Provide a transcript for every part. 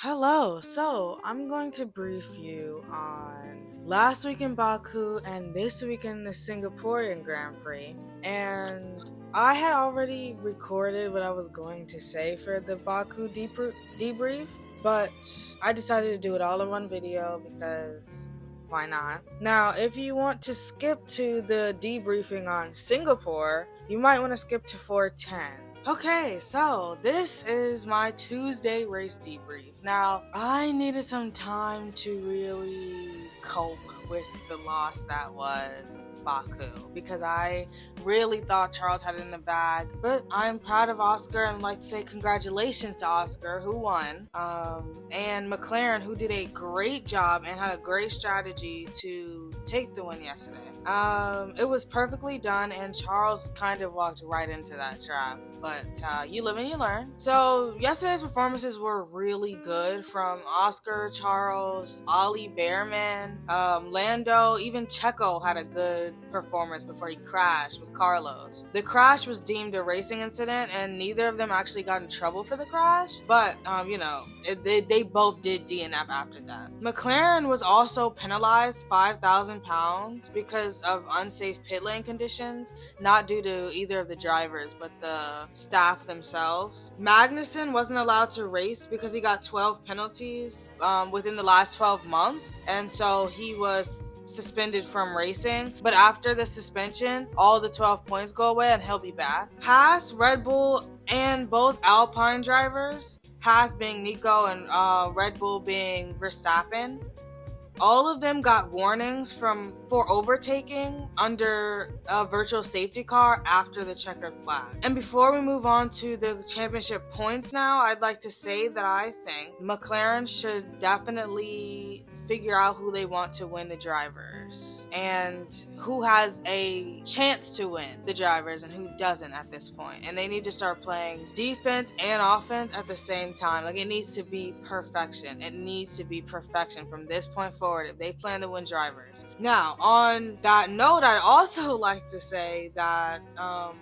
Hello, so I'm going to brief you on last week in Baku and this week in the Singaporean Grand Prix. And I had already recorded what I was going to say for the Baku debrief, but I decided to do it all in one video because why not? Now, if you want to skip to the debriefing on Singapore, you might want to skip to 410. Okay, so this is my Tuesday race debrief. Now, I needed some time to really cope with the loss that was Baku because I really thought Charles had it in the bag. But I'm proud of Oscar and like to say congratulations to Oscar who won, and McLaren who did a great job and had a great strategy to take the win yesterday. It was perfectly done, and Charles kind of walked right into that trap. But you live and you learn. So yesterday's performances were really good from Oscar, Charles, Ollie Behrman, Lando, even Checo had a good performance before he crashed with Carlos. The crash was deemed a racing incident, and neither of them actually got in trouble for the crash. But they both did DNF after that. McLaren was also penalized £5,000 because of unsafe pit lane conditions, not due to either of the drivers, but the staff themselves. Magnussen wasn't allowed to race because he got 12 penalties within the last 12 months, and so he was suspended from racing. But after the suspension, all the 12 points go away and he'll be back. Haas, Red Bull, and both Alpine drivers, Haas being Nico and Red Bull being Verstappen, all of them got warnings for overtaking under a virtual safety car after the checkered flag. And before we move on to the championship points now, I'd like to say that I think McLaren should definitely figure out who they want to win the drivers and who has a chance to win the drivers and who doesn't at this point. And they need to start playing defense and offense at the same time. Like, it needs to be perfection. It needs to be perfection from this point forward if they plan to win drivers. Now, on that note, I'd also like to say that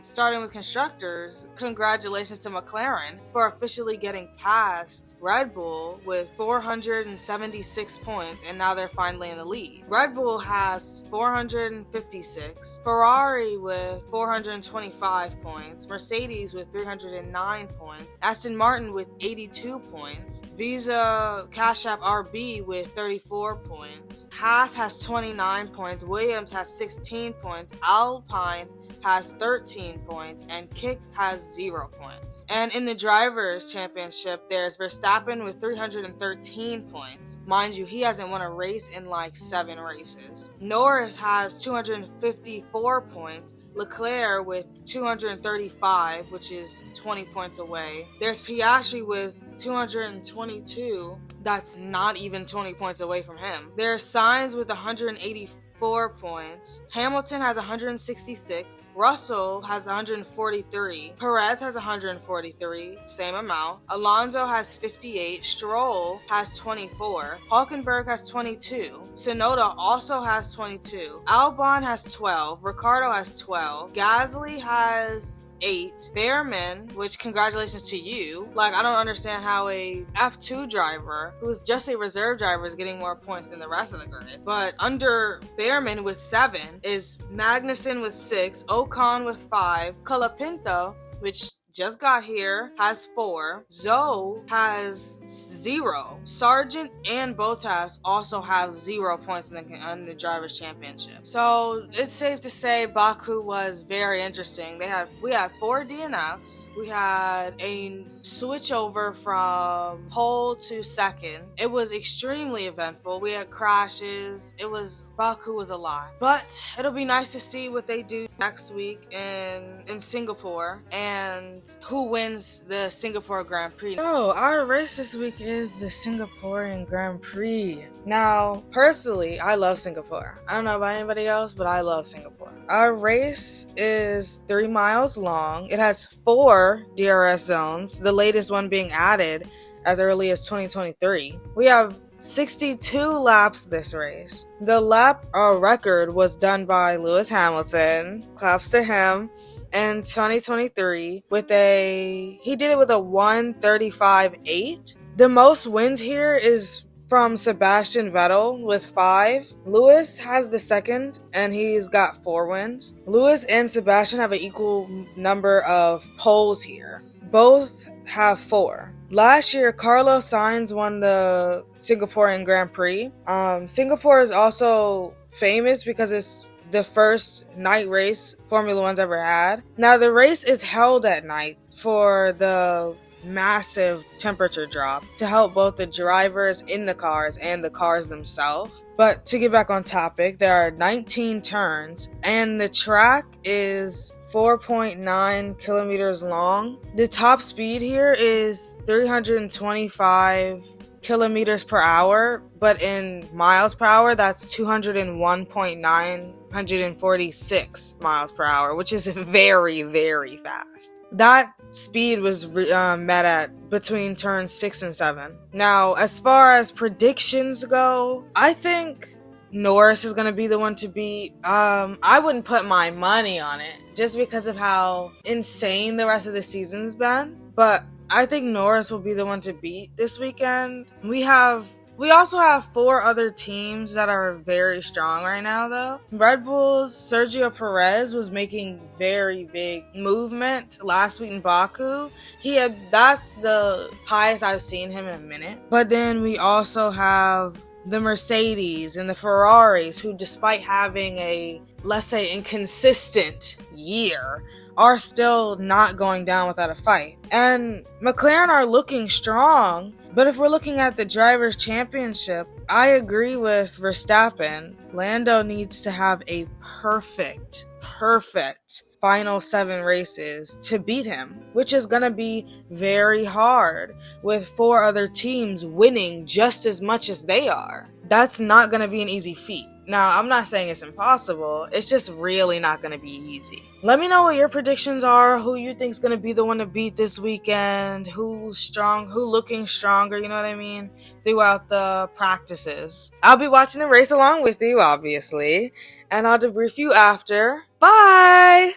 starting with constructors, congratulations to McLaren for officially getting past Red Bull with 476 points, and now they're finally in the lead. Red Bull has 456, Ferrari with 425 points, Mercedes with 309 points, Aston Martin with 82 points, Visa Cash App RB with 34 points, Haas has 29 points, Williams has 16 points, Alpine has 13 points, and Kick has 0 points. And in the Drivers' Championship, there's Verstappen with 313 points. Mind you, he hasn't won a race in like 7 races. Norris has 254 points. Leclerc with 235, which is 20 points away. There's Piastri with 222. That's not even 20 points away from him. There's Sainz with 184 points. Hamilton has 166. Russell has 143. Perez has 143, same amount. Alonso has 58. Stroll has 24. Hulkenberg has 22. Tsunoda also has 22. Albon has 12. Ricciardo has 12. Gasly has 8. Behrman, which congratulations to you. Like, I don't understand how a F2 driver, who's just a reserve driver, is getting more points than the rest of the grid. But under Behrman with 7 is Magnussen with 6, Ocon with 5, Colapinto, which just got here, has 4. Zoe has 0. Sargent and Bottas also have 0 points in the Drivers' Championship. So it's safe to say Baku was very interesting. We had 4 DNFs. We had a switch over from pole to second. It was extremely eventful. We had crashes. Baku was a lot. But it'll be nice to see what they do next week in Singapore and who wins the Singapore Grand Prix. So our race this week is the Singaporean Grand Prix. Now, personally, I love Singapore. I don't know about anybody else, but I love Singapore. Our race is 3 miles long. It has 4 DRS zones, the latest one being added as early as 2023. We have 62 laps this race. The lap record was done by Lewis Hamilton. Claps to him. In 2023 he did it with a 1:35.8. The most wins here is from Sebastian Vettel with 5. Lewis has the second, and he's got 4 wins. Lewis and Sebastian have an equal number of poles here. Both have 4. Last year, Carlos Sainz won the Singaporean Grand Prix. Singapore is also famous because it's the first night race Formula One's ever had. Now, the race is held at night for the massive temperature drop to help both the drivers in the cars and the cars themselves. But to get back on topic, there are 19 turns and the track is 4.9 kilometers long. The top speed here is 325 kilometers per hour, but in miles per hour, that's 201.946 miles per hour, which is very, very fast. That speed was met at between turns 6 and 7. Now, as far as predictions go, I think Norris is going to be the one to beat. I wouldn't put my money on it just because of how insane the rest of the season's been, but I think Norris will be the one to beat this weekend. We also have 4 other teams that are very strong right now, though. Red Bull's Sergio Perez was making very big movement last week in Baku. That's the highest I've seen him in a minute. But then we also have the Mercedes and the Ferraris, who, despite having a, let's say, inconsistent year, are still not going down without a fight. And McLaren are looking strong, but if we're looking at the Drivers' Championship, I agree with Verstappen. Lando needs to have a perfect final 7 races to beat him, which is going to be very hard with 4 other teams winning just as much as they are. That's not going to be an easy feat. Now, I'm not saying it's impossible. It's just really not going to be easy. Let me know what your predictions are, who you think's going to be the one to beat this weekend, who's looking stronger, you know what I mean, throughout the practices. I'll be watching the race along with you, obviously, and I'll debrief you after. Bye!